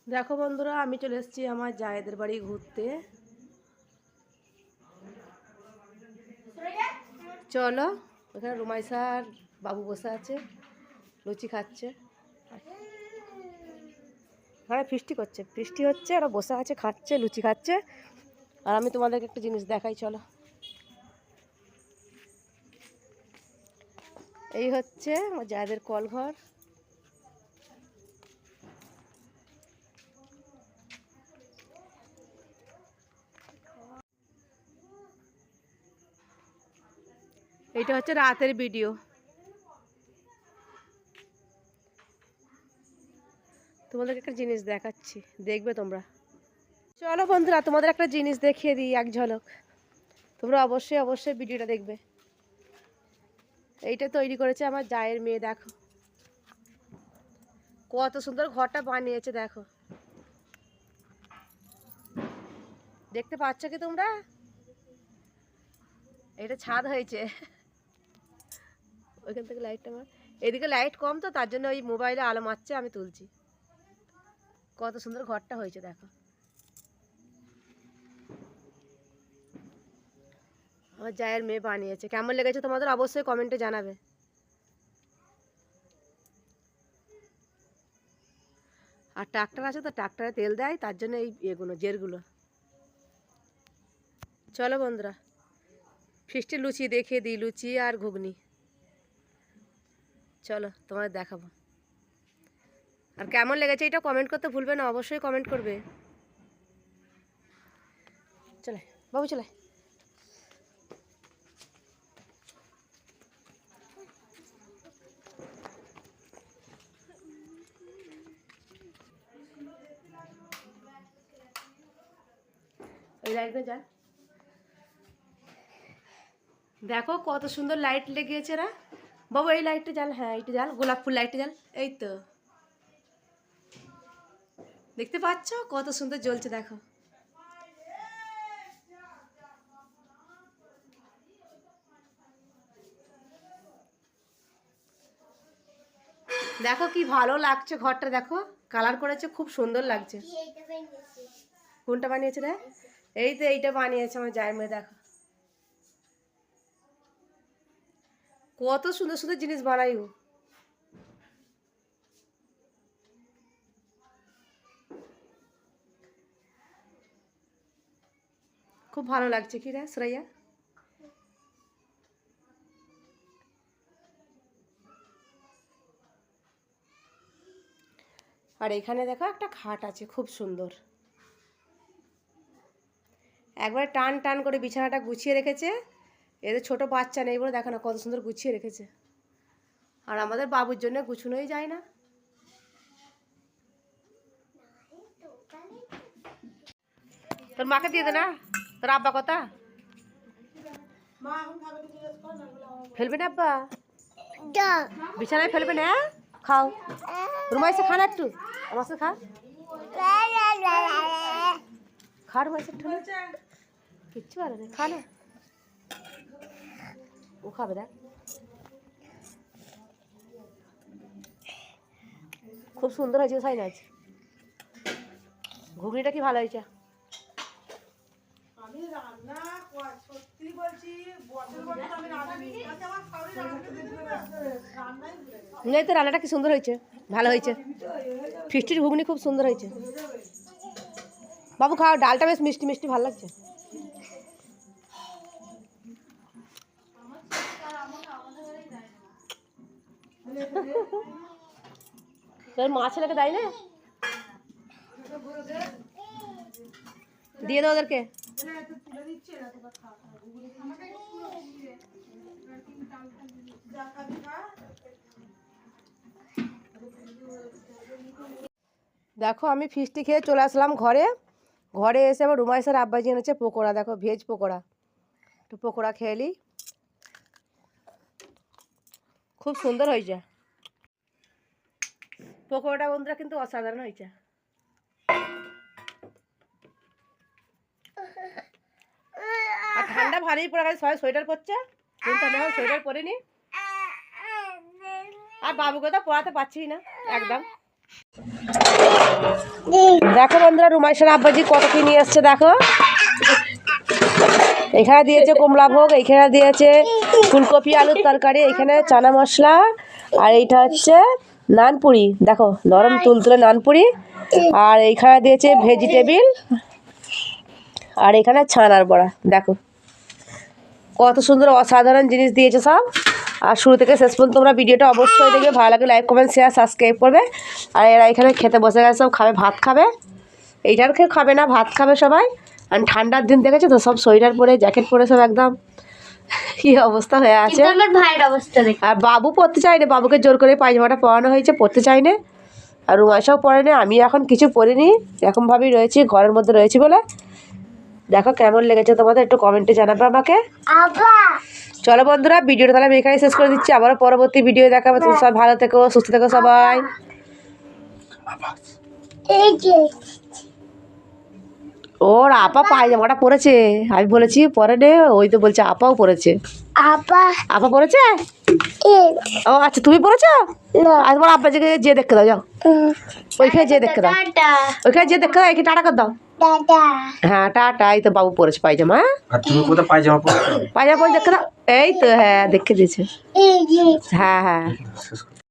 দেখো বন্ধুরা, আমি চলে এসেছি আমার জায়েদের বাড়ি ঘুরতে। চলো, ওখানে রুমাইসা আর বাবু বসে আছে, লুচি খাচ্ছে। ওখানে বৃষ্টি হচ্ছে, ওরা বসে আছে, খাচ্ছে, লুচি খাচ্ছে। আর আমি তোমাদেরকে একটা জিনিস দেখাই, চলো। এই হচ্ছে আমার জায়েদের কলঘর। এইটা হচ্ছে রাতের ভিডিও। তোমাদেরকে একটা জিনিস দেখাচ্ছি, দেখবে তোমরা। চলো বন্ধুরা, তোমাদের একটা জিনিস দেখিয়ে দিই, এক ঝলক। তোমরা অবশ্যই ভিডিওটা দেখবে। এইটা তৈরি করেছে আমার জায়ের মেয়ে। দেখো কত সুন্দর ঘরটা বানিয়েছে, দেখো। দেখতে পাচ্ছ কি তোমরা? এটা ছাদ হয়েছে। ওইখান থেকে লাইটটা আমার, এদিকে লাইট কম, তো তার জন্য ওই মোবাইলে আলো মারছে, আমি তুলছি। কত সুন্দর ঘরটা হয়েছে, দেখো। আমার জায়ের মেয়ে বানিয়েছে। কেমন লেগেছে তোমাদের অবশ্যই কমেন্টে জানাবে। আর ট্রাক্টর আছে, তো ট্রাক্টরে তেল দেয়, তার জন্য এই জেরগুলো। চলো বন্ধুরা, ফিস্টের লুচি দেখিয়ে দিই, লুচি আর ঘুগনি। চলো তোমাদের দেখাবো। আর কেমন লেগেছে এটা কমেন্ট করতে ভুলবে না, অবশ্যই কমেন্ট করবে। চলে বাবু, চলে। ওই লাইটে যা, দেখো কত সুন্দর লাইট লেগেছে না বাবু। এই লাইটটা জ্বাল, হ্যাঁ এইটা জ্বাল, গোলাপ ফুল লাইটটা জ্বাল। এই তো দেখতে পাচ্ছ কত সুন্দর জ্বলছে, দেখো। দেখো কি ভালো লাগছে ঘরটা, দেখো কালার করেছে, খুব সুন্দর লাগছে। কোনটা বানিয়েছে রে? এই তো এইটা বানিয়েছে আমার জায়ের মেয়ে। দেখো কত সুন্দর সুন্দর জিনিস বানাই ও। খুব ভালো লাগছে কি রে সুরাইয়া? আর এখানে দেখো একটা খাট আছে, খুব সুন্দর। একবার টান টান করে বিছানাটা গুছিয়ে রেখেছে। এদের ছোট বাচ্চা নেই বলে দেখো না কত সুন্দর গুছিয়ে রেখেছে। আর আমাদের বাবুর জন্য গুছানোই যায় না। তোর মাকে দিয়ে দে না, তোর আব্বা কথা ফেলবে না আব্বা, বিছানায় ফেলবে না। খাও, রুমাইসে খা না একটু, আমার সাথে খা। খা রুমাইসে একটু, কিচ্ছু ভালো নেই, খা না। ও খাবে, দেখ খুব সুন্দর হয়েছে সাইনাজ। ঘুগনিটা কি ভালো হয়েছে। তো রান্নাটা কি সুন্দর হয়েছে, ভালো হয়েছে। ফিস্টির ঘুগনি খুব সুন্দর হয়েছে। বাবু খাও, ডালটা বেশ মিষ্টি মিষ্টি ভালো লাগছে। তোর মা ছেলেকে দেয় না, দিয়ে দাও ওদেরকে। দেখো আমি ফিস্টি খেয়ে চলে আসলাম ঘরে। ঘরে এসে আবার রুমাইসার আব্বাজি এনেছে পকোড়া, দেখো ভেজ পকোড়া। একটু পকোড়া খেয়ে নিই, খুব সুন্দর হয়েছে পকোড়াটা বন্ধুরা, কিন্তু অসাধারণ হয়েছে। আর ঠান্ডা ভালোই পড়ে গেছে, সবাই সোয়েটার পরছে, কিন্তু আমি এখন সোয়েটার পরিনি। আর বাবুকে তো পড়াতে পারছি না একদম। দেখো বন্ধুরা রুমাইশার আব্বাজি কত কি নিয়ে আসছে দেখো। এখানে দিয়েছে কমলা ভোগ, এইখানে দিয়েছে ফুলকপি আলুর তরকারি, এখানে চানা মশলা, আর এইটা হচ্ছে নানপুরি, দেখো নরম তুলতুলে নানপুরি, আর এইখানে দিয়েছে ভেজিটেবিল, আর এখানে ছানার বড়া। দেখো কত সুন্দর অসাধারণ জিনিস দিয়েছে সব। আর শুরু থেকে শেষ পর্যন্ত তোমরা ভিডিওটা অবশ্যই দেখবে, ভালো লাগে লাইক কমেন্ট শেয়ার সাবস্ক্রাইব করবে। আর এরা এখানে খেতে বসে গেছে, সব খাবে, ভাত খাবে। এইটার খেয়ে খাবে না, ভাত খাবে সবাই। আর ঠান্ডার দিন দেখেছো তো, সব সোয়েটার পরে জ্যাকেট পরে সব একদম কি অবস্থা হয়ে আছে। আর বাবু পড়তে চায় না, বাবুকে জোর করে পায়জামাটা পরানো হয়েছে, পড়তে চাই না। আর রুমাইশাও পরে না, আমি এখন কিছু পরিনি, এরকমভাবেই রয়েছি, ঘরের মধ্যে রয়েছি বলে। দেখো কেমন লেগেছে তোমাদের, একটু কমেন্টে জানাবে আমাকে। চলো বন্ধুরা ভিডিওটা তাহলে আমি এখানে শেষ করে দিচ্ছি, আবারও পরবর্তী ভিডিও দেখাবো। তুমি সব ভালো থেকো, সুস্থ থেকো সবাই। ওর আপা পায়জামাটা পরেছে, আমি বলেছি পরে নে, ওই তো বলছে আপাও পরেছে। আপা পরেছে? ও আচ্ছা, তুমি পরেছো? আর তোমার আব্বা যে দেখতে দাও, যাও ওইখানে যে দেখতে দাও, ওইখানে যে দেখতে দাও, এখানে টাটা কর দাও। হ্যাঁ টাটা। এই তো বাবু পরেছে পায়জামা। আর তুমি কোথায় পায়জামা পরে? পায়জামা পরে দেখতে দাও, এই তো হ্যাঁ দেখে দিয়েছে। হ্যাঁ হ্যাঁ।